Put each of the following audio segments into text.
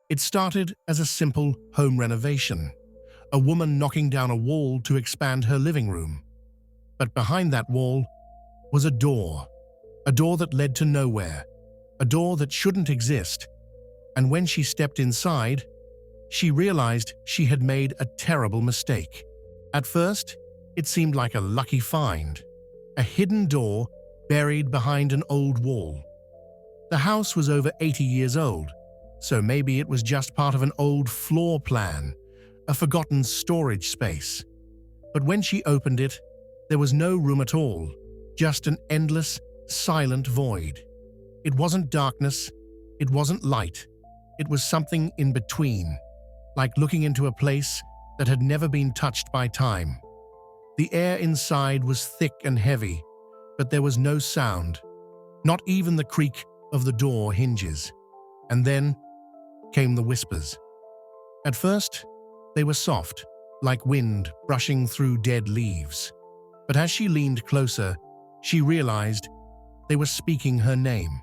It started as a simple home renovation, a woman knocking down a wall to expand her living room. But behind that wall was a door that led to nowhere, a door that shouldn't exist. And when she stepped inside, she realized she had made a terrible mistake. At first, it seemed like a lucky find, a hidden door buried behind an old wall. The house was over 80 years old, so maybe it was just part of an old floor plan, a forgotten storage space. But when she opened it, there was no room at all, just an endless, silent void. It wasn't darkness, it wasn't light, it was something in between, like looking into a place that had never been touched by time. The air inside was thick and heavy, but there was no sound, not even the creak of the door hinges. And then came the whispers. At first, they were soft, like wind brushing through dead leaves. But as she leaned closer, she realized they were speaking her name.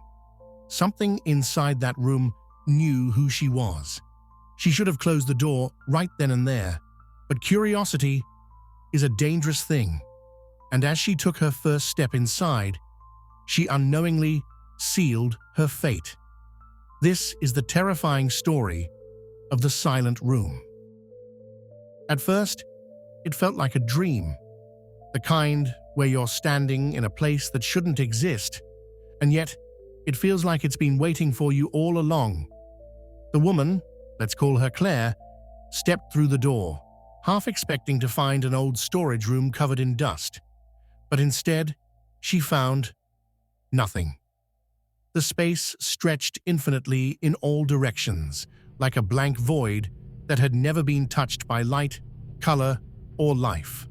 Something inside that room knew who she was. She should have closed the door right then and there, but curiosity is a dangerous thing. And as she took her first step inside, she unknowingly sealed her fate. This is the terrifying story of the silent room. At first, it felt like a dream, the kind where you're standing in a place that shouldn't exist, and yet it feels like it's been waiting for you all along. The woman, let's call her Claire, stepped through the door, half expecting to find an old storage room covered in dust. But instead, she found nothing. The space stretched infinitely in all directions, like a blank void that had never been touched by light, color, or life.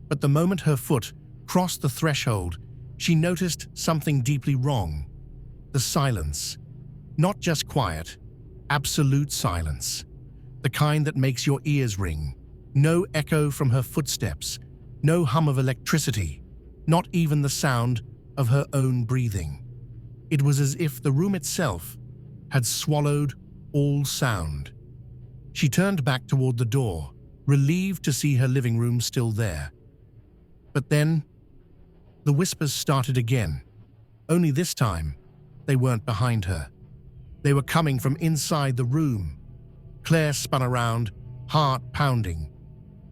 But the moment her foot crossed the threshold, she noticed something deeply wrong. The silence. Not just quiet, absolute silence. The kind that makes your ears ring. No echo from her footsteps, no hum of electricity, not even the sound of her own breathing. It was as if the room itself had swallowed all sound. She turned back toward the door, relieved to see her living room still there. But then, the whispers started again. Only this time, they weren't behind her. They were coming from inside the room. Claire spun around, heart pounding.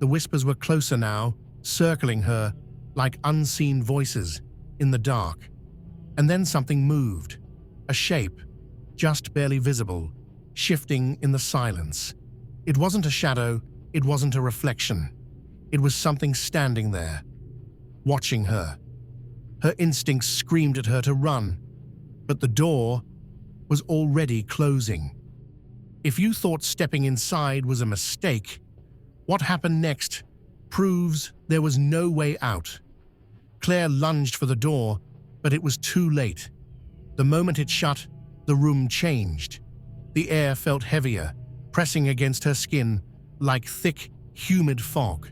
The whispers were closer now, circling her like unseen voices in the dark. And then something moved, a shape, just barely visible, shifting in the silence. It wasn't a shadow, it wasn't a reflection. It was something standing there, watching her. Her instincts screamed at her to run, but the door was already closing. If you thought stepping inside was a mistake, what happened next proves there was no way out. Claire lunged for the door, but it was too late. The moment it shut, the room changed. The air felt heavier, pressing against her skin like thick, humid fog.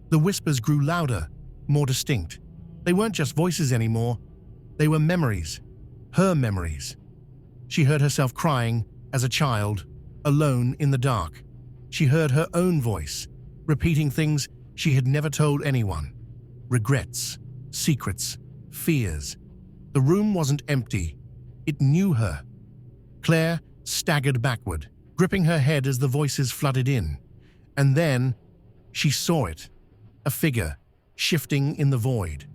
The whispers grew louder, more distinct. They weren't just voices anymore. They were memories, her memories. She heard herself crying as a child, alone in the dark. She heard her own voice, repeating things she had never told anyone. Regrets, secrets, fears. The room wasn't empty. It knew her. Claire staggered backward, gripping her head as the voices flooded in. And then she saw it, a figure shifting in the void.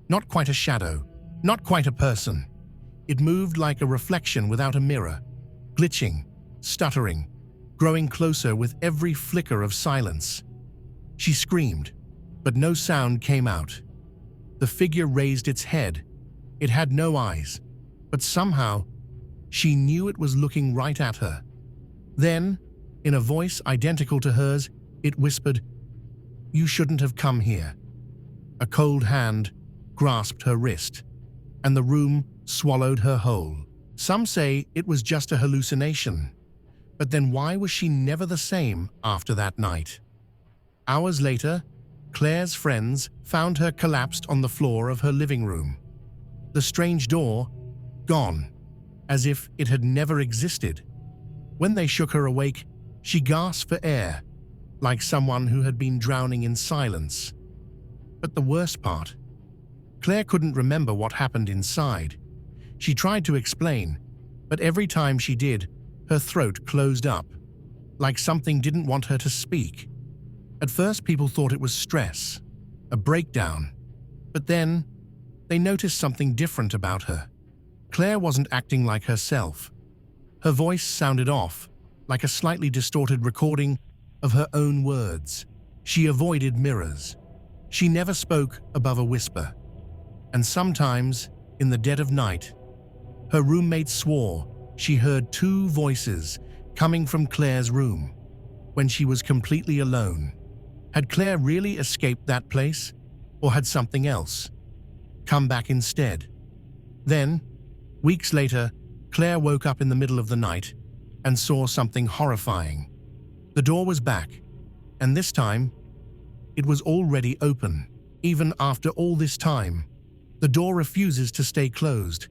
Not quite a shadow, not quite a person. It moved like a reflection without a mirror, glitching, stuttering, growing closer with every flicker of silence. She screamed, but no sound came out. The figure raised its head. It had no eyes, but somehow she knew it was looking right at her. Then, in a voice identical to hers, it whispered, "You shouldn't have come here." A cold hand grasped her wrist, and the room swallowed her whole. Some say it was just a hallucination, but then why was she never the same after that night? Hours later, Claire's friends found her collapsed on the floor of her living room. The strange door, gone, as if it had never existed. When they shook her awake, she gasped for air, like someone who had been drowning in silence. But the worst part, Claire couldn't remember what happened inside. She tried to explain, but every time she did, her throat closed up, like something didn't want her to speak. At first, people thought it was stress, a breakdown, but then they noticed something different about her. Claire wasn't acting like herself. Her voice sounded off, like a slightly distorted recording of her own words. She avoided mirrors. She never spoke above a whisper. And sometimes, in the dead of night, her roommate swore she heard two voices coming from Claire's room when she was completely alone. Had Claire really escaped that place, or had something else come back instead? Then, weeks later, Claire woke up in the middle of the night and saw something horrifying. The door was back, and this time, it was already open. Even after all this time, the door refuses to stay closed.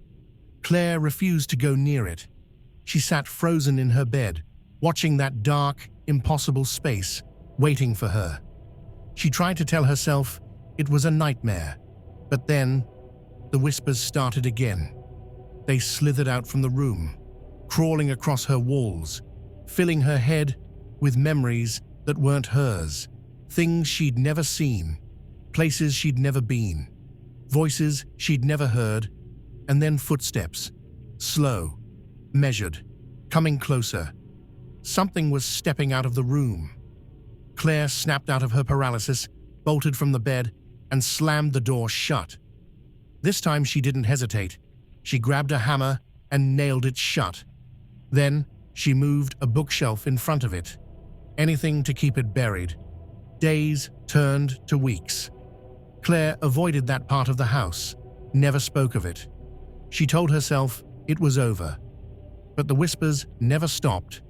Claire refused to go near it. She sat frozen in her bed, watching that dark, impossible space, waiting for her. She tried to tell herself it was a nightmare, but then the whispers started again. They slithered out from the room, crawling across her walls, filling her head with memories that weren't hers, things she'd never seen, places she'd never been, voices she'd never heard, and then footsteps, slow, measured, coming closer. Something was stepping out of the room. Claire snapped out of her paralysis, bolted from the bed, and slammed the door shut. This time she didn't hesitate. She grabbed a hammer and nailed it shut. Then she moved a bookshelf in front of it. Anything to keep it buried. Days turned to weeks. Claire avoided that part of the house, never spoke of it. She told herself it was over. But the whispers never stopped.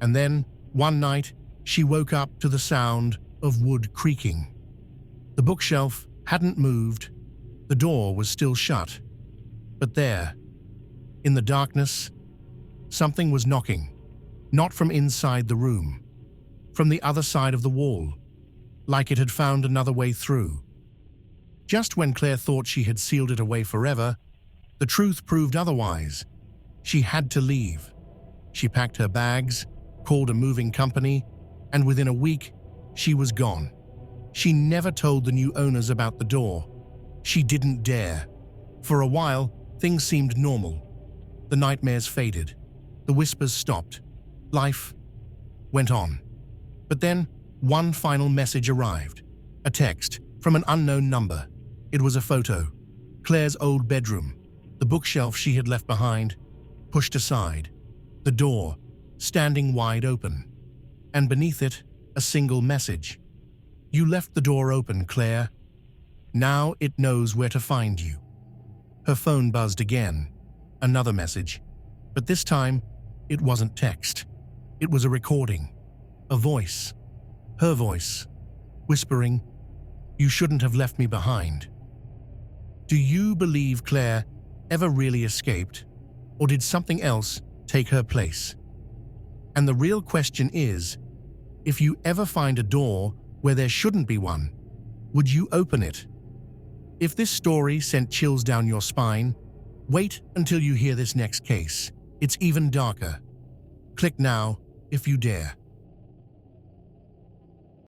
And then, one night, she woke up to the sound of wood creaking. The bookshelf hadn't moved. The door was still shut. But there, in the darkness, something was knocking. Not from inside the room, from the other side of the wall, like it had found another way through. Just when Claire thought she had sealed it away forever, the truth proved otherwise. She had to leave. She packed her bags, called a moving company, and within a week, she was gone. She never told the new owners about the door. She didn't dare. For a while, things seemed normal. The nightmares faded. The whispers stopped. Life went on. But then, one final message arrived. A text from an unknown number. It was a photo. Claire's old bedroom. The bookshelf she had left behind, pushed aside. The door, standing wide open. And beneath it, a single message. You left the door open, Claire. Now it knows where to find you. Her phone buzzed again. Another message. But this time, it wasn't text. It was a recording. A voice. Her voice. Whispering, "You shouldn't have left me behind." Do you believe Claire ever really escaped? Or did something else take her place? And the real question is, if you ever find a door where there shouldn't be one, would you open it? If this story sent chills down your spine, wait until you hear this next case. It's even darker. Click now if you dare.